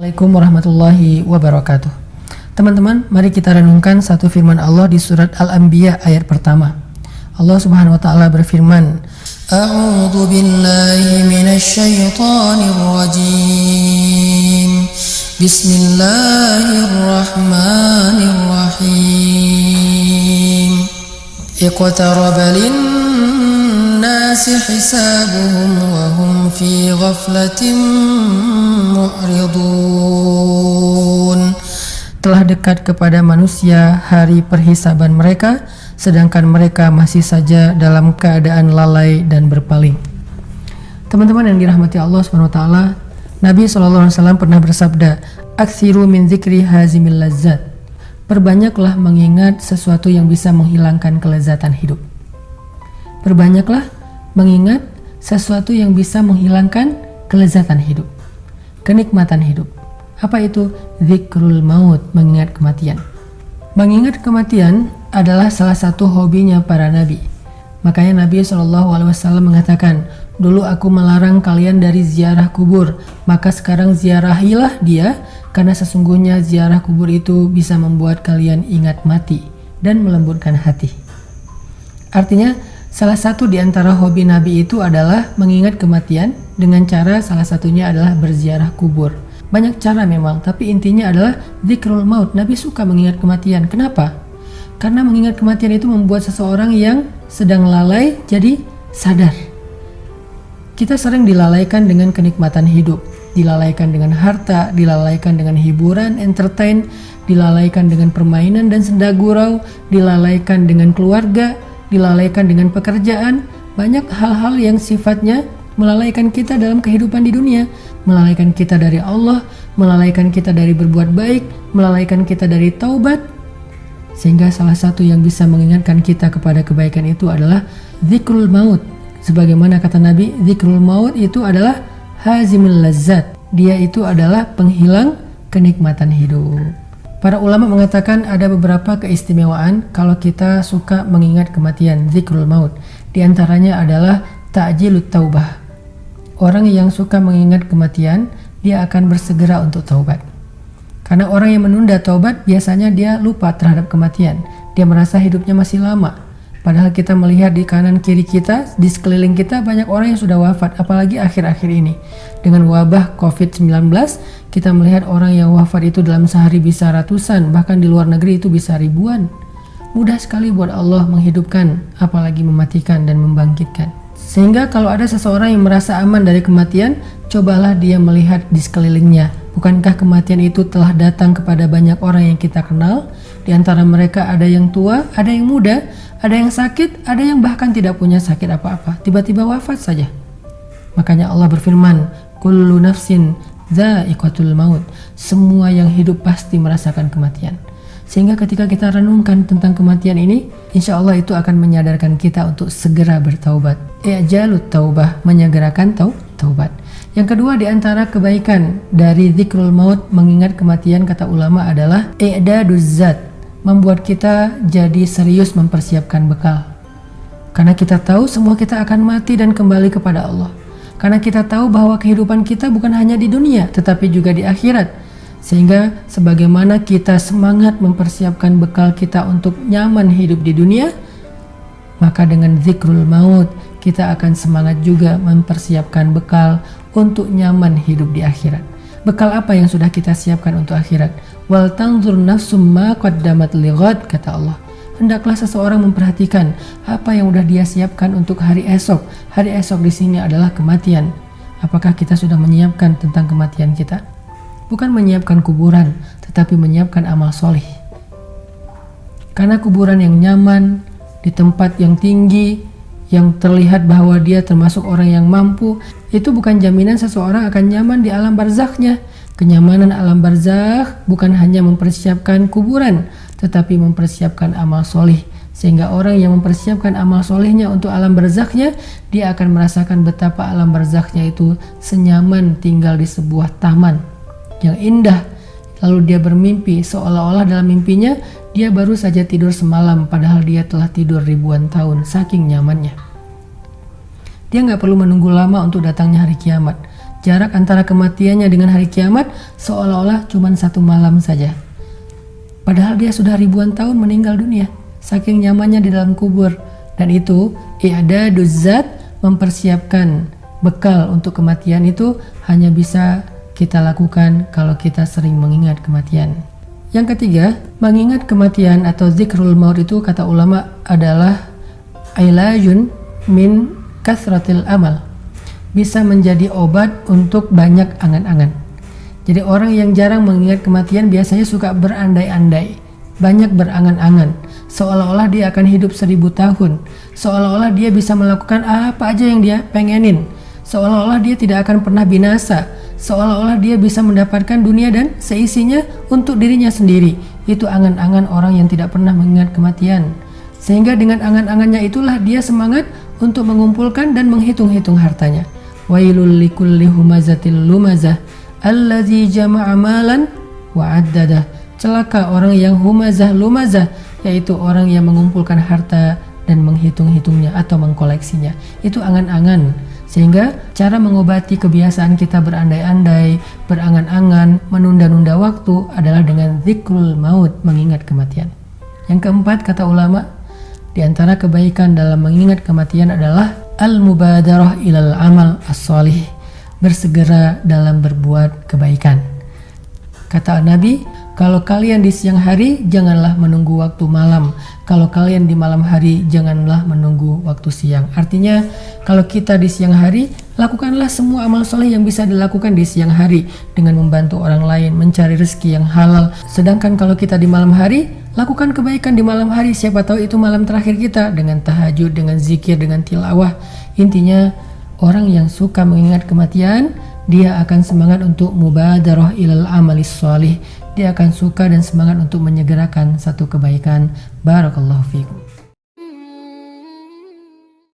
Assalamualaikum warahmatullahi wabarakatuh. Teman-teman, mari kita renungkan satu firman Allah di surat Al-Anbiya ayat pertama. Allah Subhanahu wa taala berfirman, A'udzu billahi minasy syaithanir rajim. Bismillahirrahmanirrahim. Iqtaraba lin-nasi hisabuhum wa hum fi ghaflatin mu'ridun. Telah dekat kepada manusia hari perhisaban mereka, sedangkan mereka masih saja dalam keadaan lalai dan berpaling. Teman-teman yang dirahmati Allah SWT, Nabi SAW pernah bersabda, Aksiru min zikri hazimil lazzat. Perbanyaklah mengingat sesuatu yang bisa menghilangkan kelezatan hidup. Perbanyaklah mengingat sesuatu yang bisa menghilangkan kelezatan hidup, kenikmatan hidup. Apa itu? Zikrul maut, mengingat kematian. Mengingat kematian adalah salah satu hobinya para nabi. Makanya Nabi SAW mengatakan, dulu aku melarang kalian dari ziarah kubur, maka sekarang ziarahilah dia, karena sesungguhnya ziarah kubur itu bisa membuat kalian ingat mati dan melembutkan hati. Artinya, salah satu di antara hobi Nabi itu adalah mengingat kematian dengan cara salah satunya adalah berziarah kubur. Banyak cara memang, tapi intinya adalah zikrul maut. Nabi suka mengingat kematian. Kenapa? Karena mengingat kematian itu membuat seseorang yang sedang lalai jadi sadar. Kita sering dilalaikan dengan kenikmatan hidup, dilalaikan dengan harta, dilalaikan dengan hiburan, entertain, dilalaikan dengan permainan dan senda gurau, dilalaikan dengan keluarga, dilalaikan dengan pekerjaan. Banyak hal-hal yang sifatnya melalaikan kita dalam kehidupan di dunia, melalaikan kita dari Allah, melalaikan kita dari berbuat baik, melalaikan kita dari taubat. Sehingga salah satu yang bisa mengingatkan kita kepada kebaikan itu adalah zikrul maut. Sebagaimana kata Nabi, zikrul maut itu adalah hazimul lazzat. Dia itu adalah penghilang kenikmatan hidup. Para ulama mengatakan ada beberapa keistimewaan kalau kita suka mengingat kematian, zikrul maut. Di antaranya adalah ta'jilut taubah. Orang yang suka mengingat kematian, dia akan bersegera untuk taubat. Karena orang yang menunda taubat, biasanya dia lupa terhadap kematian. Dia merasa hidupnya masih lama. Padahal kita melihat di kanan kiri kita, di sekeliling kita banyak orang yang sudah wafat, apalagi akhir-akhir ini. Dengan wabah COVID-19, kita melihat orang yang wafat itu dalam sehari bisa ratusan, bahkan di luar negeri itu bisa ribuan. Mudah sekali buat Allah menghidupkan, apalagi mematikan dan membangkitkan. Sehingga kalau ada seseorang yang merasa aman dari kematian, cobalah dia melihat di sekelilingnya. Bukankah kematian itu telah datang kepada banyak orang yang kita kenal? Di antara mereka ada yang tua, ada yang muda, ada yang sakit, ada yang bahkan tidak punya sakit apa-apa. Tiba-tiba wafat saja. Makanya Allah berfirman, Kullu nafsin dha'iqatul maut. Semua yang hidup pasti merasakan kematian. Sehingga ketika kita renungkan tentang kematian ini, insya Allah itu akan menyadarkan kita untuk segera bertaubat. I'jalut taubah, menyegerakan taubat. Yang kedua di antara kebaikan dari zikrul maut, mengingat kematian, kata ulama adalah i'daduz zat, membuat kita jadi serius mempersiapkan bekal. Karena kita tahu semua kita akan mati dan kembali kepada Allah. Karena kita tahu bahwa kehidupan kita bukan hanya di dunia, tetapi juga di akhirat. Sehingga sebagaimana kita semangat mempersiapkan bekal kita untuk nyaman hidup di dunia, maka dengan zikrul maut kita akan semangat juga mempersiapkan bekal untuk nyaman hidup di akhirat. Bekal apa yang sudah kita siapkan untuk akhirat? Wal tanzur nafsum ma qaddamat lighad, kata Allah. Hendaklah seseorang memperhatikan apa yang sudah dia siapkan untuk hari esok. Hari esok di sini adalah kematian. Apakah kita sudah menyiapkan tentang kematian kita? Bukan menyiapkan kuburan, tetapi menyiapkan amal soleh. Karena kuburan yang nyaman, di tempat yang tinggi, yang terlihat bahwa dia termasuk orang yang mampu, itu bukan jaminan seseorang akan nyaman di alam barzakhnya. Kenyamanan alam barzakh bukan hanya mempersiapkan kuburan, tetapi mempersiapkan amal soleh. Sehingga orang yang mempersiapkan amal solehnya untuk alam barzakhnya, dia akan merasakan betapa alam barzakhnya itu senyaman tinggal di sebuah taman yang indah. Lalu dia bermimpi seolah-olah dalam mimpinya dia baru saja tidur semalam, padahal dia telah tidur ribuan tahun, saking nyamannya. Dia nggak perlu menunggu lama untuk datangnya hari kiamat. jarak antara kematiannya dengan hari kiamat seolah-olah cuma 1 malam saja. Padahal dia sudah ribuan tahun meninggal dunia, saking nyamannya di dalam kubur. Dan itu, i'daduz zat, mempersiapkan bekal untuk kematian itu hanya bisa kita lakukan kalau kita sering mengingat kematian. Yang ketiga, mengingat kematian atau zikrul maut itu kata ulama adalah ilajun min kasratil amal. Bisa menjadi obat untuk banyak angan-angan. Jadi orang yang jarang mengingat kematian biasanya suka berandai-andai, banyak berangan-angan, seolah-olah dia akan hidup 1000 tahun, seolah-olah dia bisa melakukan apa aja yang dia pengenin, seolah-olah dia tidak akan pernah binasa, seolah-olah dia bisa mendapatkan dunia dan seisinya untuk dirinya sendiri. Itu angan-angan orang yang tidak pernah mengingat kematian. Sehingga dengan angan-angannya itulah dia semangat untuk mengumpulkan dan menghitung-hitung hartanya. Wailul likulli humazatil lumazah allazi jama'a malan wa addadah. Celaka orang yang humazah lumazah, yaitu orang yang mengumpulkan harta dan menghitung-hitungnya atau mengkoleksinya. Itu angan-angan. Sehingga cara mengobati kebiasaan kita berandai-andai, berangan-angan, menunda-nunda waktu adalah dengan zikrul maut, mengingat kematian. Yang keempat, kata ulama, di antara kebaikan dalam mengingat kematian adalah al-mubadarah ilal amal as-salih, bersegera dalam berbuat kebaikan. Kata Nabi, kalau kalian di siang hari janganlah menunggu waktu malam, kalau kalian di malam hari janganlah menunggu waktu siang. Artinya kalau kita di siang hari, lakukanlah semua amal soleh yang bisa dilakukan di siang hari dengan membantu orang lain, mencari rezeki yang halal. Sedangkan kalau kita di malam hari, lakukan kebaikan di malam hari, siapa tahu itu malam terakhir kita, dengan tahajud, dengan zikir, dengan tilawah. Intinya orang yang suka mengingat kematian, dia akan semangat untuk mubadarah ilal amalis sholih. Dia akan suka dan semangat untuk menyegerakan satu kebaikan. Barakallahu fiikum.